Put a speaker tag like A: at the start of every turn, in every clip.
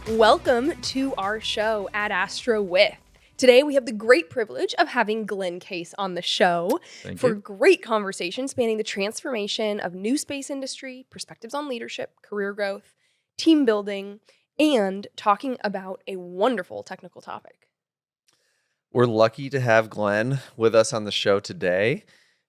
A: Welcome to our show, AdAstra With. Today, we have the great privilege of having Glenn Case on the show for a great conversation spanning the transformation of new space industry, perspectives on leadership, career growth, team building, and talking about a wonderful technical topic.
B: We're lucky to have Glenn with us on the show today.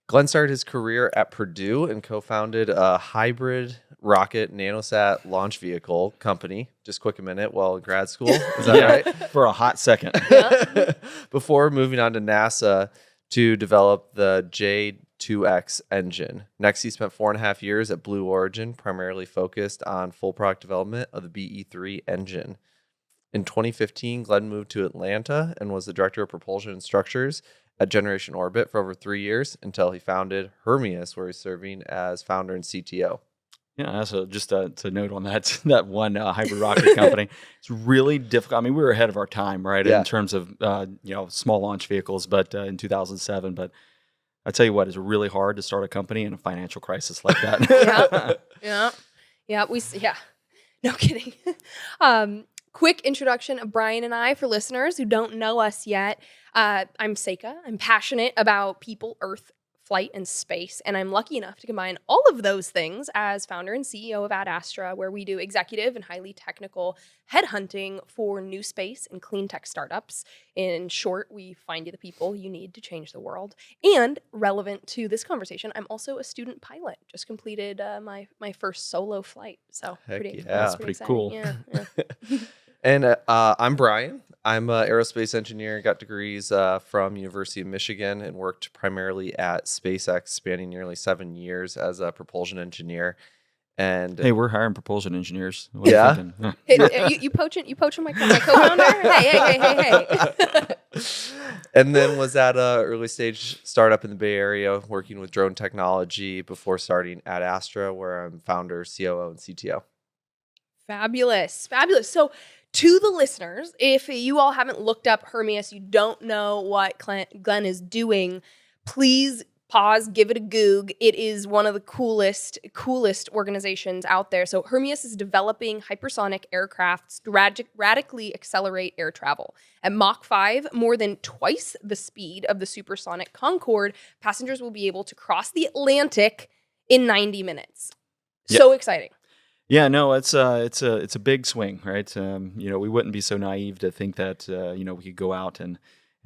B: Glenn started his career at Purdue and co-founded a hybrid rocket nanosat launch vehicle company. Just quick a minute while in grad school. Is that right?
C: For a hot second.
A: Yeah.
B: Before moving on to NASA to develop the J2X engine. Next, he spent 4.5 years at Blue Origin, primarily focused on full product development of the BE-3 engine. In 2015, Glenn moved to Atlanta and was the director of propulsion and structures at Generation Orbit for over 3 years until he founded Hermeus, where he's serving as founder and CTO.
C: Yeah, so just to note on that one hybrid rocket company, it's really difficult. I mean, we were ahead of our time, right, in terms of small launch vehicles, but in 2007. But I tell you what, it's really hard to start a company in a financial crisis like that.
A: Yeah. No kidding. Quick introduction of Brian and I for listeners who don't know us yet. I'm Seyka. I'm passionate about people, Earth, flight, and space, and I'm lucky enough to combine all of those things as founder and CEO of AdAstra, where we do executive and highly technical headhunting for new space and clean tech startups. In short, we find you the people you need to change the world. And relevant to this conversation, I'm also a student pilot. Just completed my first solo flight, so
C: that's pretty cool.
A: Yeah.
B: And I'm Brian. I'm an aerospace engineer, got degrees from University of Michigan and worked primarily at SpaceX, spanning nearly 7 years as a propulsion engineer. And
C: hey, we're hiring propulsion engineers.
B: What are you
A: thinking? Hey, you poaching my co-founder? Hey.
B: And then was at an early stage startup in the Bay Area working with drone technology before starting AdAstra, where I'm founder, COO, and CTO.
A: Fabulous. So to the listeners, if you all haven't looked up Hermeus, you don't know what Glenn is doing, please pause, give it a Goog. It is one of the coolest organizations out there. So Hermeus is developing hypersonic aircrafts to radically accelerate air travel. At Mach 5, more than twice the speed of the supersonic Concorde, passengers will be able to cross the Atlantic in 90 minutes. Yep. So exciting.
C: Yeah, no, it's a big swing, right? We wouldn't be so naive to think that we could go out and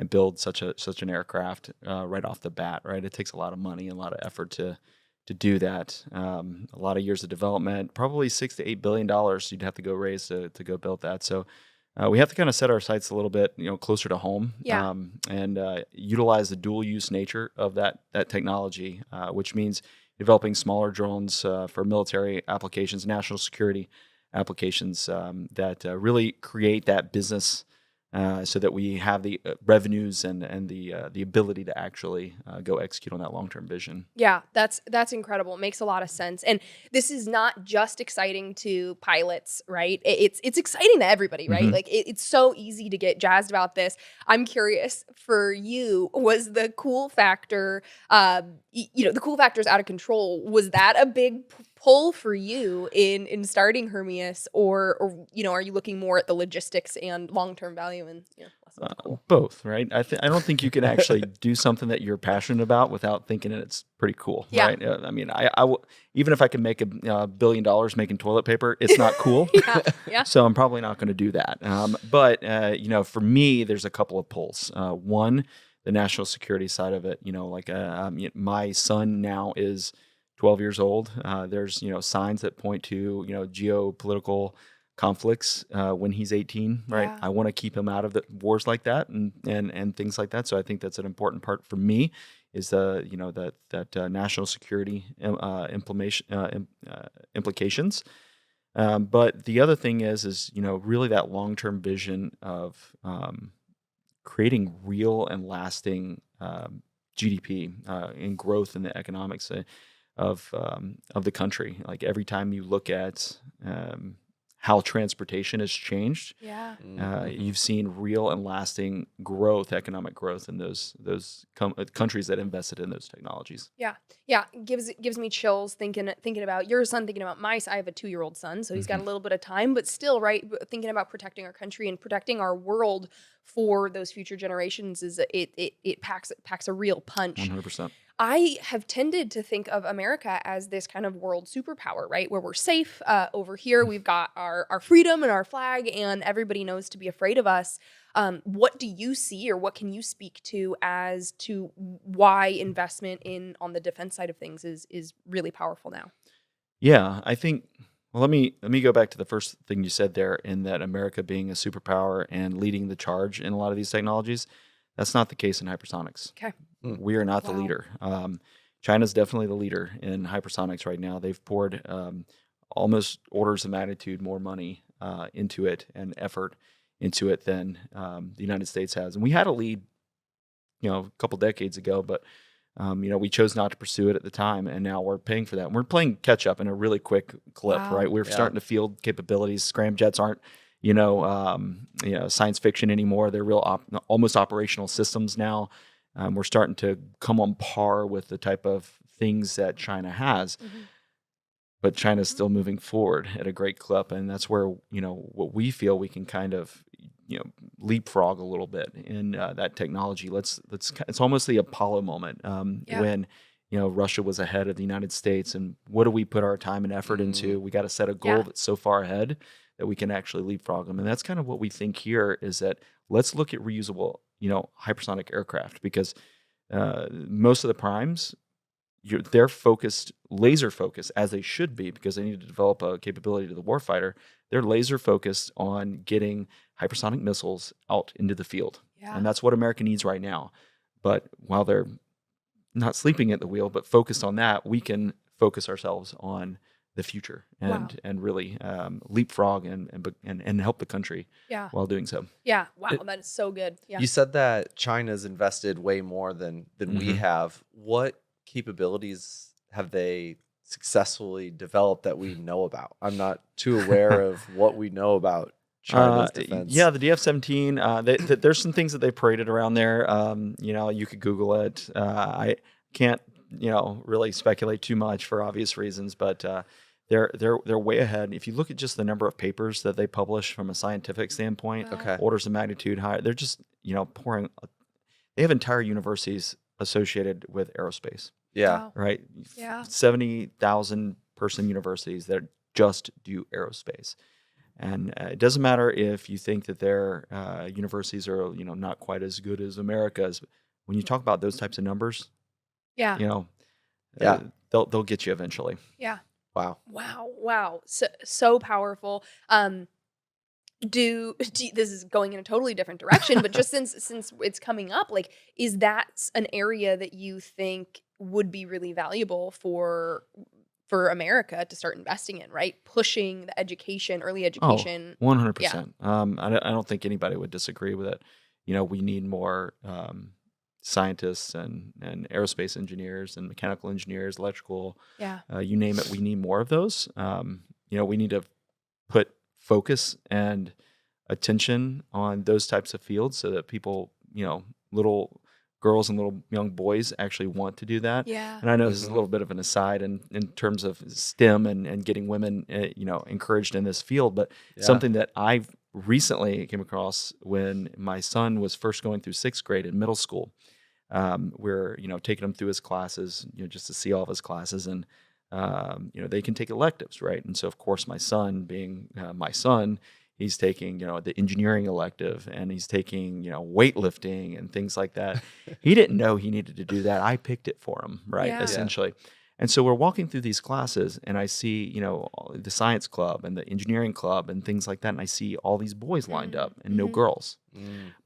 C: build such an aircraft right off the bat, right? It takes a lot of money and a lot of effort to do that. A lot of years of development, probably $6 to $8 billion you'd have to go raise to go build that. So we have to kind of set our sights a little bit, closer to home, and utilize the dual use nature of that technology, which means developing smaller drones for military applications, national security applications that really create that business so that we have the revenues and the ability to actually go execute on that long-term vision.
A: Yeah, that's incredible. It makes a lot of sense. And this is not just exciting to pilots, right? It's exciting to everybody, right?
C: Mm-hmm.
A: Like it's so easy to get jazzed about this. I'm curious for you, was the cool factor, the cool factor's out of control. Was that a big pull for you in starting Hermeus, or are you looking more at the logistics and long-term value and less about the cool?
C: Both, right? I don't think you can actually do something that you're passionate about without thinking that it's pretty cool, right? I mean, I even if I can make $1 billion making toilet paper, it's not cool.
A: Yeah.
C: So I'm probably not going to do that. But for me, there's a couple of pulls. One, the national security side of it. My son now is 12 years old. There's signs that point to geopolitical conflicts when he's 18, right?
A: Yeah.
C: I want to keep him out of the wars like that and things like that. So I think that's an important part for me is that national security implications. But the other thing is really that long-term vision of creating real and lasting GDP and growth in the economics of the country. Like every time you look at how transportation has changed.
A: Yeah.
C: You've seen real and lasting growth, economic growth in those countries that invested in those technologies.
A: Yeah. Yeah. Gives me chills thinking about your son, thinking about I have a 2-year-old son, so he's got a little bit of time, but still, right, thinking about protecting our country and protecting our world for those future generations it packs a real punch.
C: 100%.
A: I have tended to think of America as this kind of world superpower, right? Where we're safe. Over here, we've got our freedom and our flag, and everybody knows to be afraid of us. What do you see, or what can you speak to as to why investment on the defense side of things is really powerful now?
C: Yeah, I think. Well, let me go back to the first thing you said there, in that America being a superpower and leading the charge in a lot of these technologies. That's not the case in hypersonics.
A: Okay.
C: We are not the leader. China's definitely the leader in hypersonics right now. They've poured almost orders of magnitude more money into it and effort into it than the United States has. And we had a lead, a couple decades ago, but we chose not to pursue it at the time, and now we're paying for that. And we're playing catch up in a really quick clip,
A: Wow.
C: right? We're starting to field capabilities. Scramjets aren't, science fiction anymore. They're real, almost operational systems now. We're starting to come on par with the type of things that China has, but China's still moving forward at a great clip, and that's where what we feel we can kind of leapfrog a little bit in that technology. It's almost the Apollo moment when Russia was ahead of the United States, and what do we put our time and effort into? We got to set a goal that's so far ahead that we can actually leapfrog them, and that's kind of what we think here. Is that let's look at reusable hypersonic aircraft, because most of the primes, they're laser focused, as they should be, because they need to develop a capability to the warfighter. They're laser focused on getting hypersonic missiles out into the field.
A: Yeah.
C: And that's what America needs right now. But while they're not sleeping at the wheel, but focused on that, we can focus ourselves on the future and really leapfrog and help the country while doing so.
A: Yeah. Wow. That is so good. Yeah.
B: You said that China's invested way more than we have. What capabilities have they successfully developed that we know about? I'm not too aware of what we know about China's defense.
C: Yeah, the DF-17. There's some things that they paraded around there. You could Google it. I can't really speculate too much for obvious reasons, but they're way ahead. If you look at just the number of papers that they publish from a scientific standpoint, orders of magnitude higher. They're just pouring. They have entire universities associated with aerospace.
B: Yeah.
A: Wow.
C: Right.
A: Yeah.
C: 70,000 person universities that just do aerospace. And it doesn't matter if you think that their universities are not quite as good as America's. When you talk about those types of numbers, they'll get you eventually.
A: Yeah.
B: Wow.
A: So powerful. This is going in a totally different direction, but just since it's coming up, like, is that an area that you think would be really valuable for America to start investing in, right? Pushing the early education.
C: 100%. I don't think anybody would disagree with it. We need more scientists and aerospace engineers and mechanical engineers, electrical, you name it. We need more of those. We need to put focus and attention on those types of fields so that people, little girls and little young boys actually want to do that.
A: Yeah.
C: And I know this is a little bit of an aside in terms of STEM and getting women, encouraged in this field, but something that I've recently came across when my son was first going through 6th grade in middle school. We're, taking him through his classes, just to see all of his classes, and they can take electives, right? And so, of course, my son, being my son, he's taking, the engineering elective, and he's taking, weightlifting and things like that. He didn't know he needed to do that. I picked it for him, right?
A: Yeah.
C: Essentially. And so we're walking through these classes, and I see, the science club and the engineering club and things like that, and I see all these boys lined up and no girls.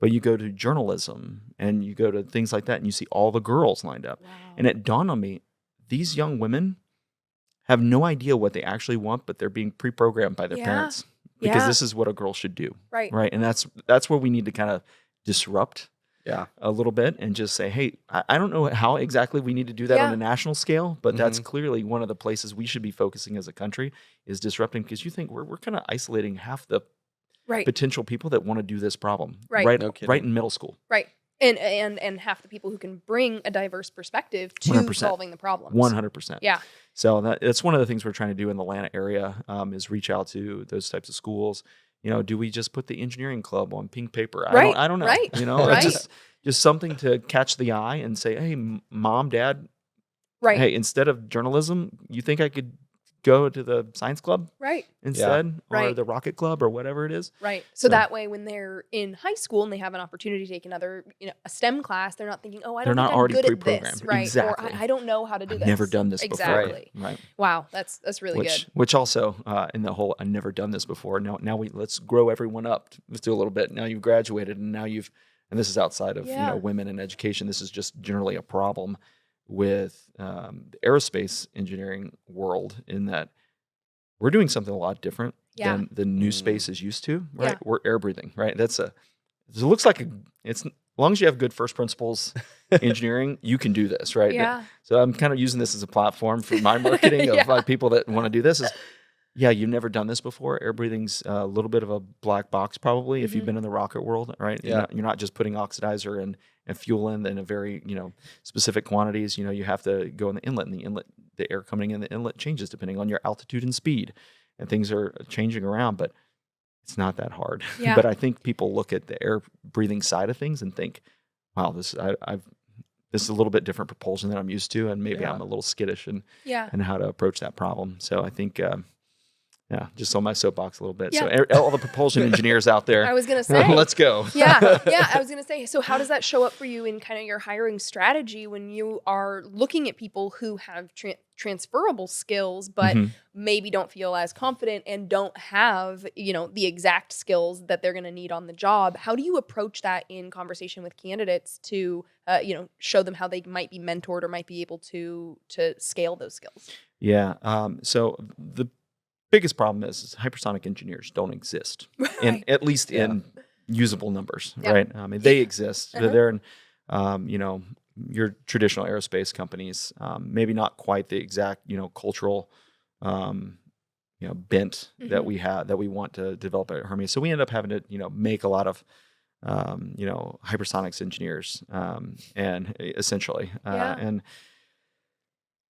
C: But you go to journalism and you go to things like that, and you see all the girls lined up.
A: Wow.
C: And it dawned on me, these young women have no idea what they actually want, but they're being pre-programmed by their parents because this is what a girl should do.
A: Right.
C: And that's where we need to kind of disrupt a little bit and just say, hey, I don't know how exactly we need to do that on a national scale, but that's clearly one of the places we should be focusing as a country is disrupting, because you think we're kind of isolating half the potential people that want to do this problem right in middle school.
A: Right. And half the people who can bring a diverse perspective to
C: 100%.
A: Solving the problems.
C: 100%.
A: Yeah.
C: So that's one of the things we're trying to do in the Atlanta area is reach out to those types of schools. Do we just put the engineering club on pink paper? I don't know.
A: Right.
C: Just something to catch the eye and say, hey, mom, dad, hey, instead of journalism, you think I could go to the science club instead or the rocket club or whatever it is.
A: Right. So that way when they're in high school and they have an opportunity to take another, a STEM class, they're not thinking, I don't think I'm good at this. Right.
C: Exactly.
A: Or I don't know how to do
C: I've
A: this.
C: never done this before.
A: Exactly.
C: Right.
A: Wow. That's really good.
C: Which also in the whole, I've never done this before. Now let's grow everyone up. Let's do a little bit. Now you've graduated and now and this is outside of women in education. This is just generally a problem with the aerospace engineering world in that we're doing something a lot different than the NewSpace is used to, right? Yeah. We're air breathing, right? It looks like as long as you have good first principles engineering, you can do this, right?
A: Yeah.
C: So I'm kind of using this as a platform for my marketing of people that want to do this. You've never done this before. Air breathing's a little bit of a black box probably if you've been in the rocket world, right?
B: Yeah.
C: You're not just putting oxidizer and fuel in a very, specific quantities. You have to go in the inlet, and the air coming in the inlet changes depending on your altitude and speed, and things are changing around, but it's not that hard.
A: Yeah.
C: But I think people look at the air breathing side of things and think, wow, this is a little bit different propulsion than I'm used to, and maybe I'm a little skittish in how to approach that problem. So I think, just on my soapbox a little bit.
A: Yeah.
C: So all the propulsion engineers out there,
A: I was going to say,
C: let's go.
A: I was going to say, so how does that show up for you in kind of your hiring strategy when you are looking at people who have transferable skills, but maybe don't feel as confident and don't have, the exact skills that they're going to need on the job? How do you approach that in conversation with candidates to, show them how they might be mentored or might be able to scale those skills?
C: Yeah. So the biggest problem is hypersonic engineers don't exist, and at least in usable numbers, right? I mean, they exist. They're in, your traditional aerospace companies, maybe not quite the exact, cultural, bent that we have that we want to develop at Hermeus. So we end up having to, make a lot of, hypersonics engineers, and essentially, and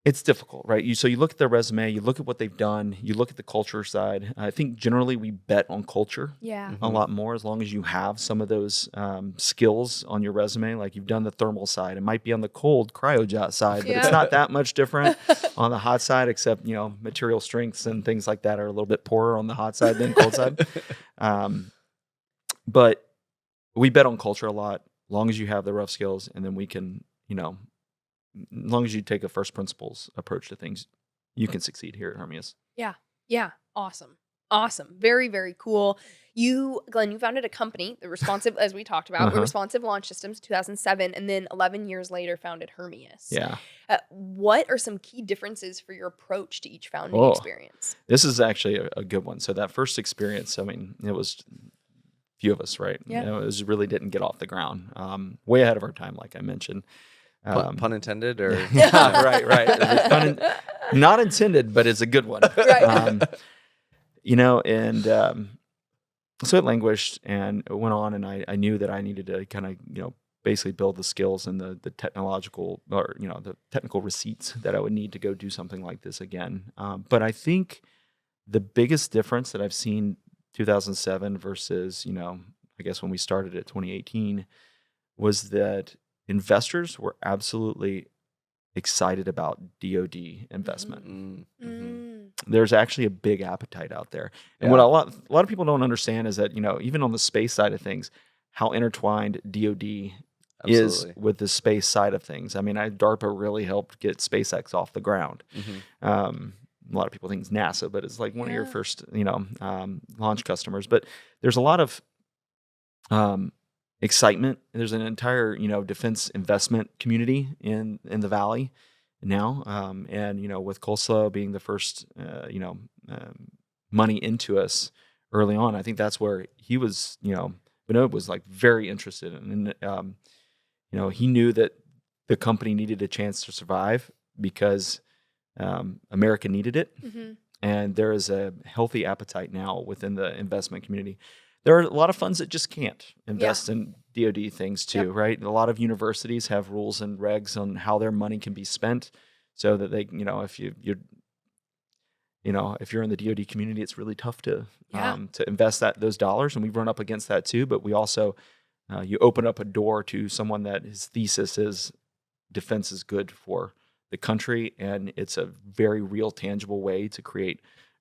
C: it's difficult, right? So you look at their resume, you look at what they've done, you look at the culture side. I think generally we bet on culture a lot more, as long as you have some of those skills on your resume. Like you've done the thermal side. It might be on the cold cryojet side, but it's not that much different on the hot side, except, material strengths and things like that are a little bit poorer on the hot side than cold side. But we bet on culture a lot, as long as you have the rough skills, and then we can, as long as you take a first principles approach to things, you can succeed here at Hermeus.
A: Yeah. Awesome. Very, very cool. Glenn, you founded a company, the Responsive, as we talked about, Responsive Launch Systems, 2007, and then 11 years later founded Hermeus.
C: Yeah.
A: What are some key differences for your approach to each founding experience?
C: This is actually a good one. So that first experience, I mean, it was few of us, right?
A: Yeah.
C: It really didn't get off the ground. Way ahead of our time, like I mentioned.
B: Pun intended, or
C: right. Not intended, but it's a good one.
A: Right.
C: So it languished and it went on, and I knew that I needed to kind of, basically build the skills and the technological, or, the technical receipts that I would need to go do something like this again. But I think the biggest difference that I've seen 2007 versus, I guess when we started at 2018 was that investors were absolutely excited about DoD investment. There's actually a big appetite out there. And what a lot of people don't understand is that, even on the space side of things, how intertwined DoD is with the space side of things. I mean, DARPA really helped get SpaceX off the ground. A lot of people think it's NASA, but it's like one of your first, launch customers. But there's a lot of excitement. There's an entire, defense investment community in the Valley now. And, with Coleslaw being the first, money into us early on, I think that's where he was, Vinod was like very interested in. he knew that the company needed a chance to survive because America needed it.
A: Mm-hmm.
C: And there is a healthy appetite now within the investment community. There are a lot of funds that just can't invest in DoD things too, right? A lot of universities have rules and regs on how their money can be spent, so that they, if you're in the DoD community, it's really tough to invest those dollars, and we run up against that too. But we also you open up a door to someone that his thesis is defense is good for the country, and it's a very real, tangible way to create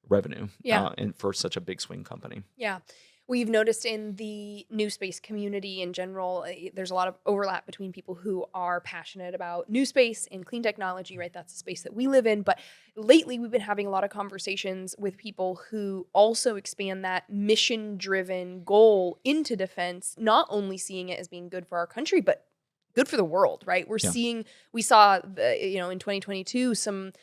C: revenue and for such a big swing company.
A: Yeah. We've noticed in the new space community in general, there's a lot of overlap between people who are passionate about new space and clean technology, right? That's the space that we live in. But lately, we've been having a lot of conversations with people who also expand that mission-driven goal into defense, not only seeing it as being good for our country, but good for the world, right? We saw, in 2022, some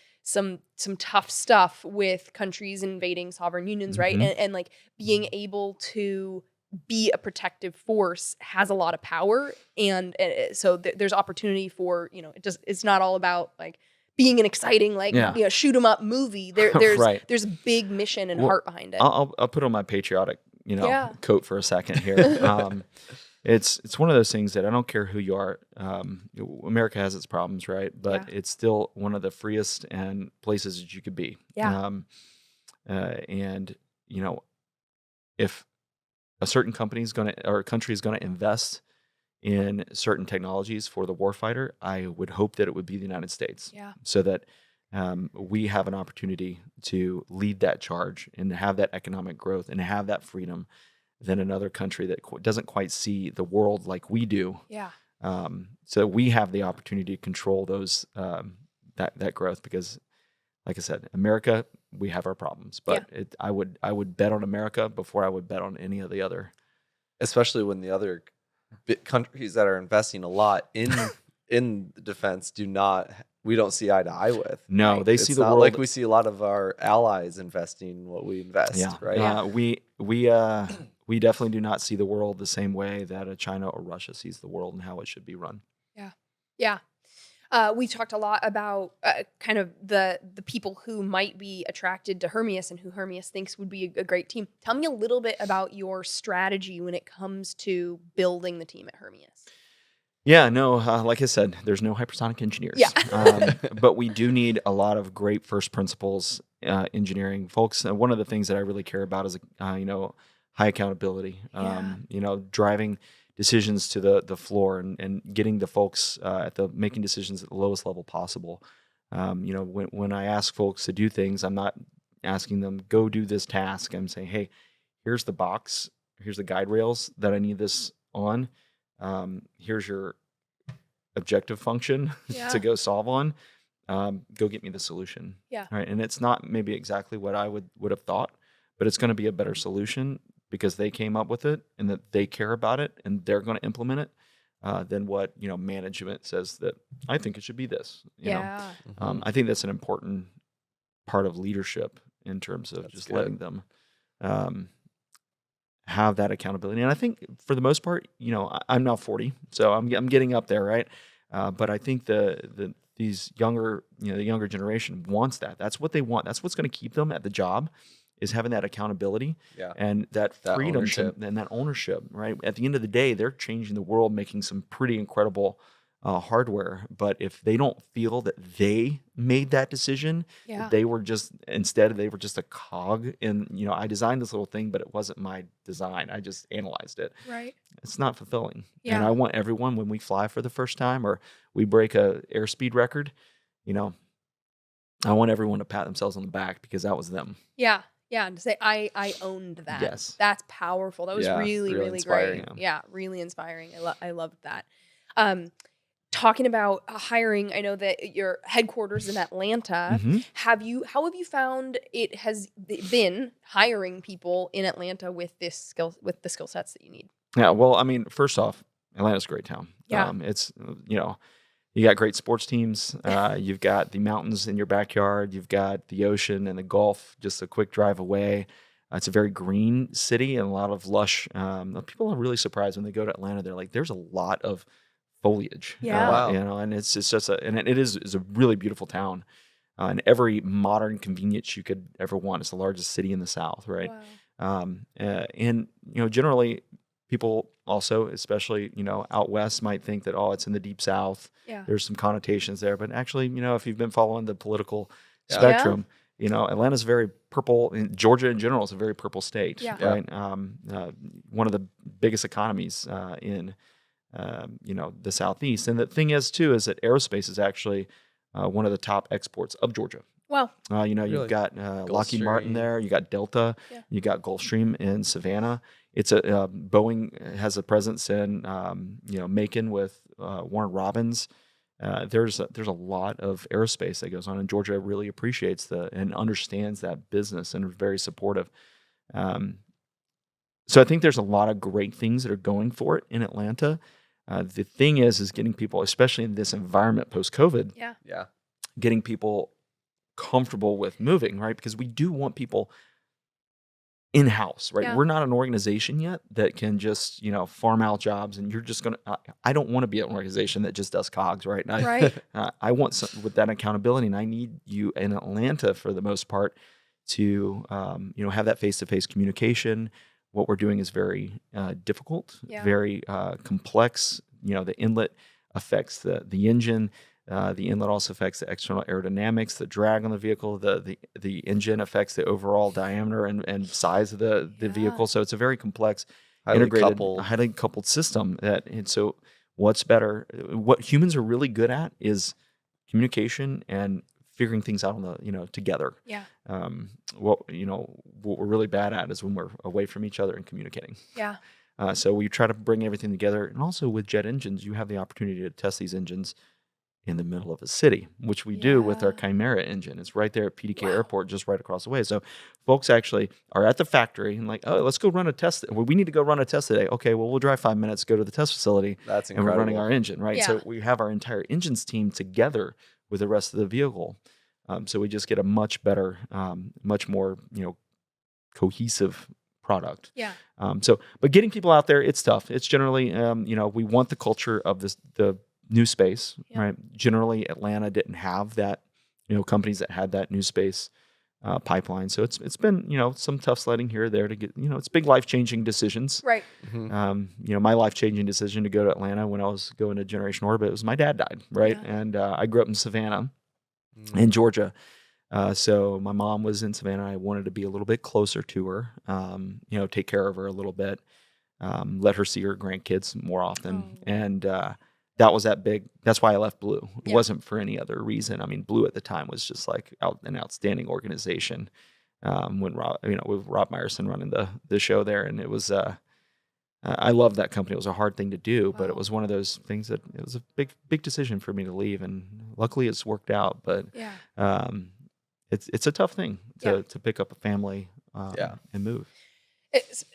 A: tough stuff with countries invading sovereign unions, right?
C: Mm-hmm.
A: And like being able to be a protective force has a lot of power. And so there's opportunity for, it's not all about like being an exciting, shoot 'em up movie. There's
C: right.
A: There's a big mission and heart behind it.
C: I'll put on my patriotic, coat for a second here. It's one of those things that I don't care who you are. America has its problems, right? But it's still one of the freest and places that you could be.
A: Yeah.
C: And if a certain country is going to invest in certain technologies for the warfighter, I would hope that it would be the United States.
A: Yeah.
C: So that we have an opportunity to lead that charge and have that economic growth and have that freedom than another country that doesn't quite see the world like we do.
A: Yeah.
C: So we have the opportunity to control those that growth because, like I said, America, we have our problems, but I would bet on America before I would bet on any of the other.
B: Especially when the other countries that are investing a lot in defense we don't see eye to eye with.
C: No,
B: right?
C: they see the
B: not
C: world
B: like we see a lot of our allies investing what we invest. Right?
C: We definitely do not see the world the same way that a China or Russia sees the world and how it should be run.
A: Yeah. We talked a lot about kind of the people who might be attracted to Hermeus and who Hermeus thinks would be a great team. Tell me a little bit about your strategy when it comes to building the team at Hermeus.
C: Yeah, no, like I said, there's no hypersonic engineers.
A: Yeah.
C: But we do need a lot of great first principles engineering folks. And one of the things that I really care about is, high accountability, driving decisions to the floor and getting the folks making decisions at the lowest level possible. When I ask folks to do things, I'm not asking them, go do this task. I'm saying, hey, here's the box. Here's the guide rails that I need this on. Here's your objective function to go solve on. Go get me the solution.
A: Yeah.
C: Right. And it's not maybe exactly what I would have thought, but it's going to be a better solution because they came up with it and that they care about it and they're going to implement it than what management says that I think it should be this. I think that's an important part of leadership in terms of letting them have that accountability. And I think for the most part, I'm now 40, so I'm getting up there, right? But I think these younger, the younger generation wants that. That's what they want. That's what's going to keep them at the job, is having that accountability and that freedom and that ownership, right? At the end of the day, they're changing the world, making some pretty incredible hardware. But if they don't feel that they made that decision, they were just a cog in, I designed this little thing, but it wasn't my design. I just analyzed it.
A: Right.
C: It's not fulfilling.
A: Yeah.
C: And I want everyone, when we fly for the first time or we break a airspeed record, I want everyone to pat themselves on the back because that was them.
A: Yeah. Yeah, and to say I owned that.
C: Yes.
A: That's powerful. That was really
B: inspiring.
A: great. Yeah, really inspiring. I loved that. Talking about hiring, I know that your headquarters in Atlanta.
C: Mm-hmm.
A: How have you found it has been hiring people in Atlanta with the skill sets that you need?
C: Yeah, well, I mean, first off, Atlanta's a great town.
A: Yeah.
C: It's you got great sports teams. You've got the mountains in your backyard. You've got the ocean and the Gulf just a quick drive away. It's a very green city and a lot of lush. People are really surprised when they go to Atlanta. They're like, there's a lot of foliage.
A: Yeah.
B: Wow.
C: You know, and it's just and it is a really beautiful town. And every modern convenience you could ever want. It's the largest city in the South, right?
A: Wow.
C: And generally people also, especially out west, might think that it's in the deep South.
A: Yeah.
C: There's some connotations there, but actually, if you've been following the political
B: Yeah.
C: spectrum, Atlanta's very purple. And Georgia in general is a very purple state,
A: Yeah.
C: right? One of the biggest economies in the Southeast. And the thing is too is that aerospace is actually one of the top exports of Georgia.
A: Wow.
C: You've
B: Really?
C: got Lockheed Martin
B: Gulfstream.
C: there. You got Delta.
A: Yeah.
C: You got Gulfstream in Savannah. It's Boeing has a presence in Macon with Warren Robins. There's a lot of aerospace that goes on, and Georgia really appreciates and understands that business and is very supportive. So I think there's a lot of great things that are going for it in Atlanta. The thing is getting people, especially in this environment post-COVID,
B: Yeah.
C: getting people comfortable with moving, right? Because we do want people in-house, right?
A: Yeah.
C: We're not an organization yet that can just, farm out jobs, and you're just I don't want to be an organization that just does cogs, right? And
A: Right.
C: I want some with that accountability, and I need you in Atlanta for the most part to, have that face-to-face communication. What we're doing is very difficult,
A: Yeah.
C: very complex. The inlet affects the engine. The inlet also affects the external aerodynamics, the drag on the vehicle. The engine affects the overall diameter and size of the
A: Yeah.
C: vehicle. So it's a very complex,
B: Highly
C: integrated,
B: coupled.
C: highly coupled system. And so what's better? What humans are really good at is communication and figuring things out together.
A: Yeah.
C: What we're really bad at is when we're away from each other and communicating.
A: Yeah.
C: So we try to bring everything together. And also with jet engines, you have the opportunity to test these engines in the middle of a city, which we do with our
A: Yeah.
C: Chimera engine. It's right there at PDK
A: Wow.
C: Airport, just right across the way. So folks actually are at the factory and like, oh, let's go run a test. Well, we need to go run a test today. Okay, well, we'll drive 5 minutes, go to the test facility,
B: That's
C: and
B: incredible.
C: we're running our engine, right?
A: Yeah.
C: So we have our entire engines team together with the rest of the vehicle. So we just get a much better, much more, cohesive product.
A: Yeah.
C: But getting people out there, it's tough. It's generally, we want the culture of the new space,
A: Yeah.
C: right? Generally, Atlanta didn't have that, companies that had that new space pipeline. So it's been, some tough sledding here or there to get, it's big life-changing decisions.
A: Right.
B: Mhm.
C: My life-changing decision to go to Atlanta when I was going to Generation Orbit was my dad died, right?
A: Yeah.
C: And I grew up in Savannah,
B: Mm.
C: in Georgia. So my mom was in Savannah. I wanted to be a little bit closer to her, take care of her a little bit, let her see her grandkids more often.
A: Oh.
C: And that was that big. That's why I left Blue. It
A: Yeah.
C: wasn't for any other reason. I mean, Blue at the time was just like an outstanding organization. When Rob, with Rob Meyerson running the show there, and it was. I loved that company. It was a hard thing to do, but it
A: Wow.
C: was one of those things that it was a big decision for me to leave, and luckily it's worked out. But
A: Yeah.
C: it's a tough thing to pick up a family and move.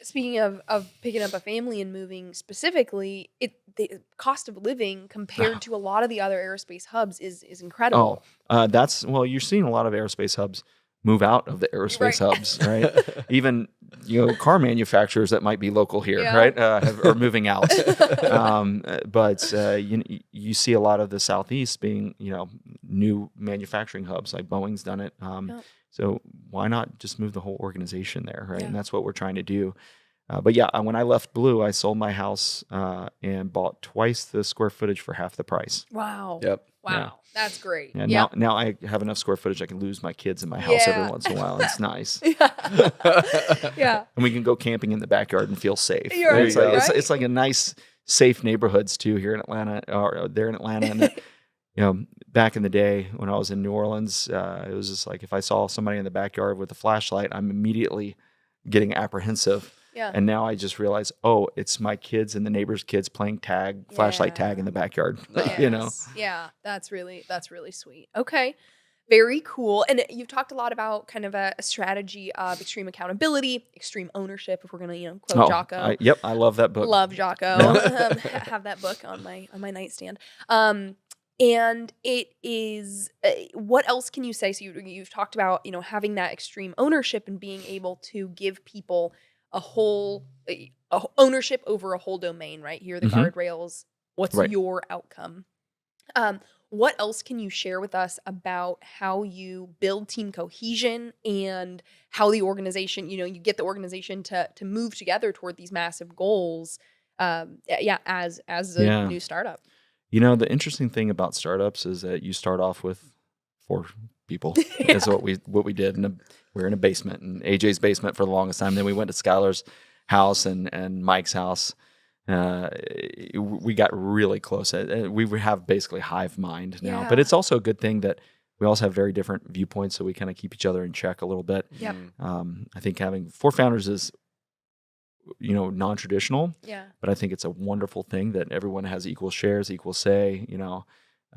A: Speaking of picking up a family and moving specifically, the cost of living compared to a lot of the other aerospace hubs is incredible.
C: You're seeing a lot of aerospace hubs move out of the aerospace
A: Right.
C: hubs, right? Even car manufacturers that might be local here,
A: Yeah.
C: right, are moving out. But you see a lot of the Southeast being new manufacturing hubs, like Boeing's done it.
A: Yep.
C: So why not just move the whole organization there, right?
A: Yeah.
C: And that's what we're trying to do. But yeah, when I left Blue, I sold my house and bought twice the square footage for half the price.
A: Wow.
B: Yep.
A: Wow.
C: Yeah.
A: That's great.
C: And
A: Yeah.
C: now I have enough square footage I can lose my kids in my house
A: Yeah.
C: every once in a while. It's nice.
A: Yeah.
C: And we can go camping in the backyard and feel safe.
A: You're right,
C: It's like,
A: right?
C: it's like a nice, safe neighborhoods too here in Atlanta, or there in Atlanta. And back in the day when I was in New Orleans, it was just like if I saw somebody in the backyard with a flashlight, I'm immediately getting apprehensive.
A: Yeah.
C: And now I just realize, it's my kids and the neighbors' kids playing tag, flashlight tag in the backyard.
A: Yes. Yeah, that's really sweet. Okay. Very cool. And you've talked a lot about kind of a strategy of extreme accountability, extreme ownership, if we're going to, quote Jocko.
C: I love that book.
A: Love Jocko. Have that book on my nightstand. And it is, what else can you say? So you've talked about, having that extreme ownership and being able to give people a whole ownership over a whole domain, right? Here are the
C: Mhm.
A: guardrails. What's
C: Right.
A: your outcome? What else can you share with us about how you build team cohesion and how the organization, you get the organization to move together toward these massive goals? As a
C: Yeah.
A: new startup.
C: The interesting thing about startups is that you start off with 4 people. Is what we did. We were in a basement, in AJ's basement for the longest time. Then we went to Skylar's house and Mike's house. We got really close. We have basically hive mind now, but
A: Yeah.
C: it's also a good thing that we also have very different viewpoints, so we kind of keep each other in check a little bit.
A: Yep.
C: I think having 4 founders is, non-traditional,
A: Yeah.
C: but I think it's a wonderful thing that everyone has equal shares, equal say,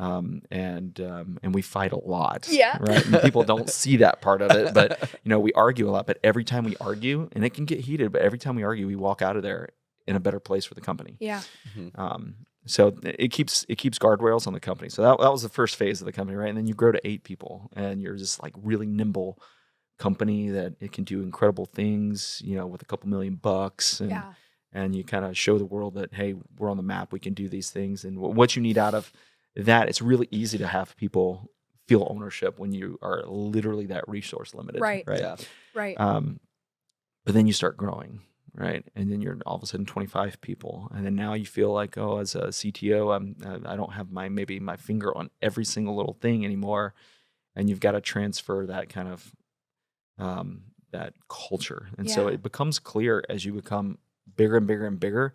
C: and we fight a lot.
A: Yeah.
C: Right. And people don't see that part of it, but we argue a lot. But every time we argue, and it can get heated, but every time we argue, we walk out of there in a better place for the company.
A: Yeah.
C: So it keeps guardrails on the company. So that was the first phase of the company, right? And then you grow to 8 people, and you're just like really nimble company that it can do incredible things, with a couple $1 million, and you kind of show the world that, hey, we're on the map, we can do these things. And what you need out of that, it's really easy to have people feel ownership when you are literally that resource limited.
A: Right.
B: Yeah.
A: Right.
C: But then you start growing, right? And then you're all of a sudden 25 people. And then now you feel like, oh, as a CTO, I don't have my finger on every single little thing anymore. And you've got to transfer that kind of that culture. And so it becomes clear as you become bigger and bigger and bigger,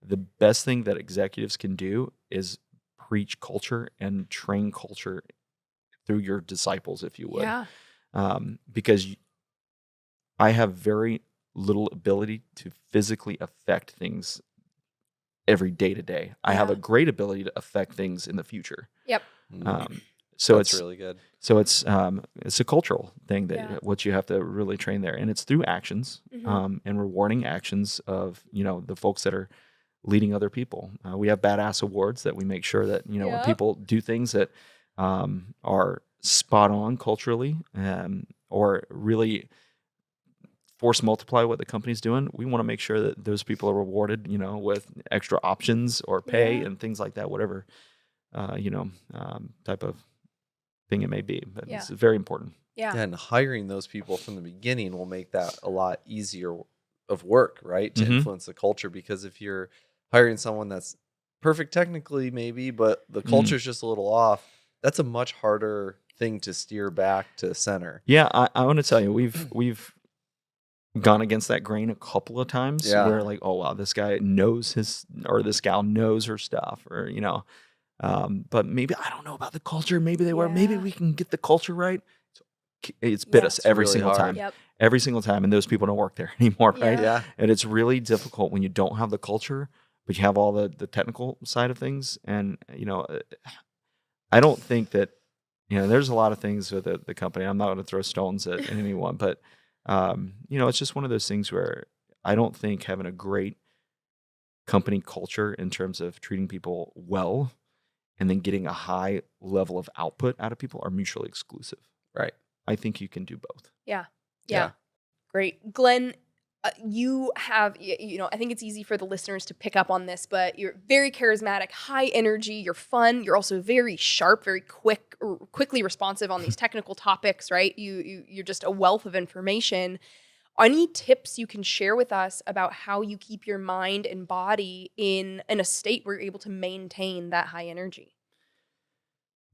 C: the best thing that executives can do is preach culture and train culture through your disciples, if you would.
A: Yeah.
C: Because I have very little ability to physically affect things every day to day. I have a great ability to affect things in the future.
A: Yep.
C: So
B: That's
C: it's
B: really good.
C: So it's a cultural thing that what you have to really train there, and it's through actions and rewarding actions of the folks that are leading other people. We have badass awards that we make sure that when people do things that are spot on culturally or really force multiply what the company's doing. We want to make sure that those people are rewarded, with extra options or pay and things like that, whatever type of thing it may be, but it's very important.
A: Yeah.
B: And hiring those people from the beginning will make that a lot easier of work, right? To influence the culture, because if you're hiring someone that's perfect technically maybe, but the culture's just a little off, that's a much harder thing to steer back to center.
C: Yeah, I want to tell you, we've gone against that grain a couple of times where like, oh wow, this guy knows this gal knows her stuff, or but maybe I don't know about the culture. Maybe maybe we can get the culture right. It's bit us every
B: really
C: single
B: hard.
C: time. Every single time. And those people don't work there anymore, right?
B: Yeah.
C: And it's really difficult when you don't have the culture, but you have all the technical side of things. And, I don't think that, there's a lot of things with the company. I'm not going to throw stones at anyone, but, it's just one of those things where I don't think having a great company culture in terms of treating people well and then getting a high level of output out of people are mutually exclusive.
B: Right.
C: I think you can do both.
A: Yeah. Great. Glenn, you have, I think it's easy for the listeners to pick up on this, but you're very charismatic, high energy, you're fun, you're also very sharp, very quickly responsive on these technical topics, right? You're just a wealth of information. Any tips you can share with us about how you keep your mind and body in a state where you're able to maintain that high energy?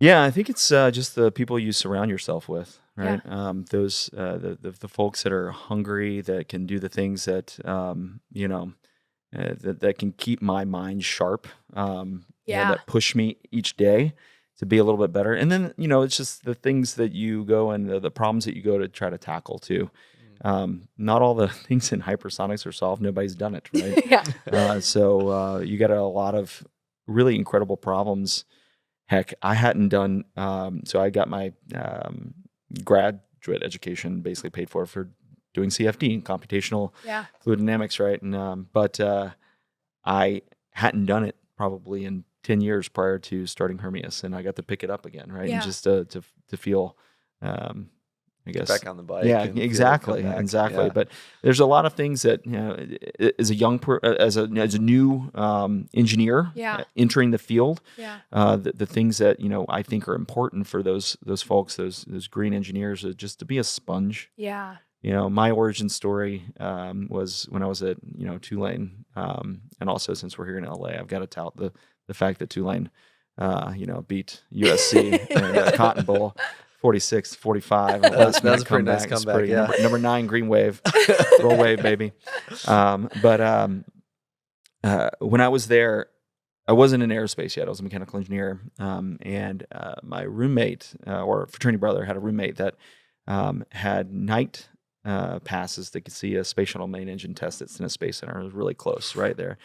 C: Yeah, I think it's just the people you surround yourself with, right? Those the folks that are hungry, that can do the things that that can keep my mind sharp, that push me each day to be a little bit better. And then it's just the things that you go and the problems that you go to try to tackle too. Not all the things in Hypersonics are solved. Nobody's done it, right? So you got a lot of really incredible problems. Heck, I hadn't done, so I got my graduate education basically paid for doing CFD, computational fluid dynamics, right? And but I hadn't done it probably in 10 years prior to starting Hermeus, and I got to pick it up again, right? And just to feel I guess.
B: Back on the bike.
C: Yeah,
B: and feel it
C: exactly,
B: come back.
C: exactly.
B: Yeah.
C: But there's a lot of things that as a young, as a new engineer entering the field, the things that I think are important for those folks, those green engineers, are just to be a sponge.
A: Yeah.
C: My origin story was when I was at Tulane, and also since we're here in LA, I've got to tout the fact that Tulane, beat USC in the Cotton Bowl. 46-45.
B: That was a pretty nice comeback. Yeah.
C: Number 9, Green Wave. Roll Wave, baby. When I was there, I wasn't in aerospace yet. I was a mechanical engineer. And my roommate, or fraternity brother, had a roommate that had night passes that could see a Space Shuttle main engine test at Stennis Space Center. It was really close right there.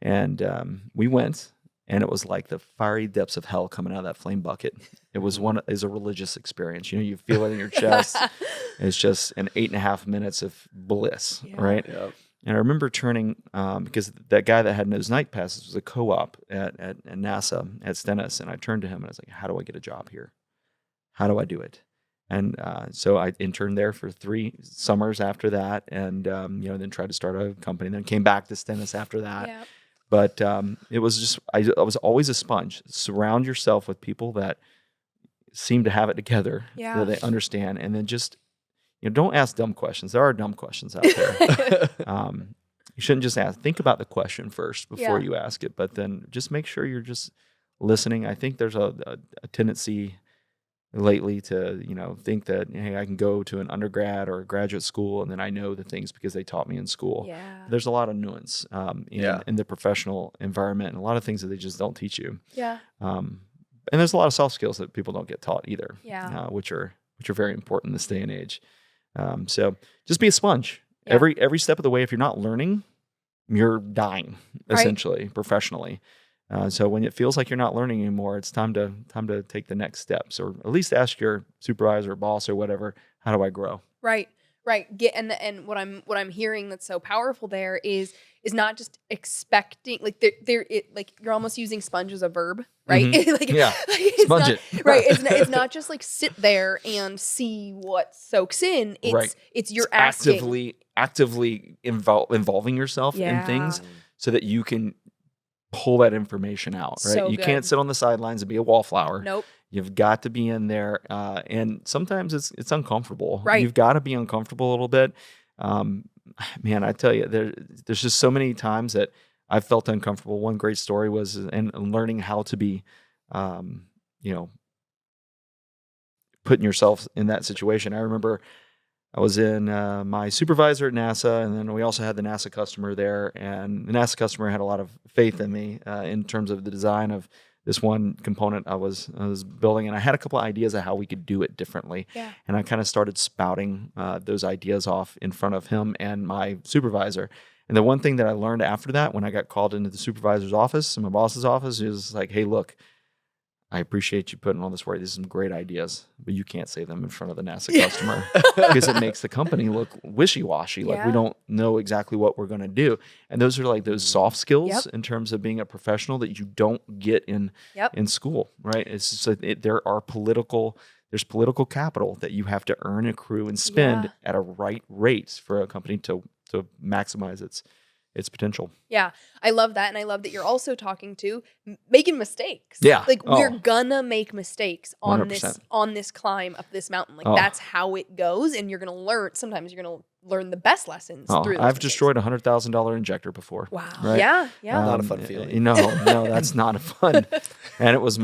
C: And we went. And it was like the fiery depths of hell coming out of that flame bucket. It was a religious experience. You feel it in your chest. It's just an 8.5 minutes of bliss, right?
B: Yep.
C: And I remember turning, because that guy that had those night passes was a co-op at NASA at Stennis. And I turned to him and I was like, how do I get a job here? How do I do it? And so I interned there for 3 summers after that. And, then tried to start a company. Then came back to Stennis after that.
A: Yeah.
C: But it was just, I was always a sponge. Surround yourself with people that seem to have it together, that they understand. And then just, don't ask dumb questions. There are dumb questions out there. You shouldn't just ask. Think about the question first before you ask it. But then just make sure you're just listening. I think there's a tendency lately to, think that, hey, I can go to an undergrad or a graduate school and then I know the things because they taught me in school.
A: Yeah.
C: There's a lot of nuance in the professional environment and a lot of things that they just don't teach you.
A: Yeah.
C: And there's a lot of soft skills that people don't get taught either.
A: Yeah.
C: Which are very important in this day and age. So just be a sponge.
A: Yeah.
C: Every step of the way. If you're not learning, you're dying essentially professionally. So when it feels like you're not learning anymore, it's time to take the next steps, or at least ask your supervisor, or boss, or whatever, how do I grow?
A: Right. And what I'm hearing that's so powerful there is not just expecting, like like you're almost using sponge as a verb, right?
C: Mm-hmm. Sponge
A: not,
C: it.
A: Right. It's not just like sit there and see what soaks in. It's you're asking.
C: actively involving yourself in things so that you can pull that information out, right?
A: So
C: you
A: good.
C: can't sit on the sidelines and be a wallflower.
A: Nope.
C: You've got to be in there, and sometimes it's uncomfortable.
A: Right.
C: You've got to be uncomfortable a little bit. Man, I tell you, there's just so many times that I've felt uncomfortable. One great story was in learning how to be, putting yourself in that situation. I remember I was in my supervisor at NASA, and then we also had the NASA customer there. And the NASA customer had a lot of faith in me in terms of the design of this one component I was building. And I had a couple of ideas of how we could do it differently.
A: Yeah.
C: And I kind of started spouting those ideas off in front of him and my supervisor. And the one thing that I learned after that, when I got called into the supervisor's office and my boss's office, is like, hey, look, I appreciate you putting all this work. These are some great ideas, but you can't say them in front of the NASA customer because it makes the company look wishy-washy. Like we don't know exactly what we're going to do. And those are like those soft skills in terms of being a professional that you don't get in school, right? It's just there's political capital that you have to earn, accrue, and spend at a right rate for a company to maximize its potential.
A: Yeah, I love that. And I love that you're also talking to making mistakes.
C: Yeah.
A: Like we're gonna make mistakes on
C: 100%.
A: this climb up this mountain. Like that's how it goes. And you're gonna learn, sometimes you're gonna learn the best lessons through those
C: I've
A: mistakes.
C: destroyed a $100,000 injector before.
A: Wow.
C: Right?
A: Yeah.
B: Not a fun feeling.
C: No, that's not a fun. And it was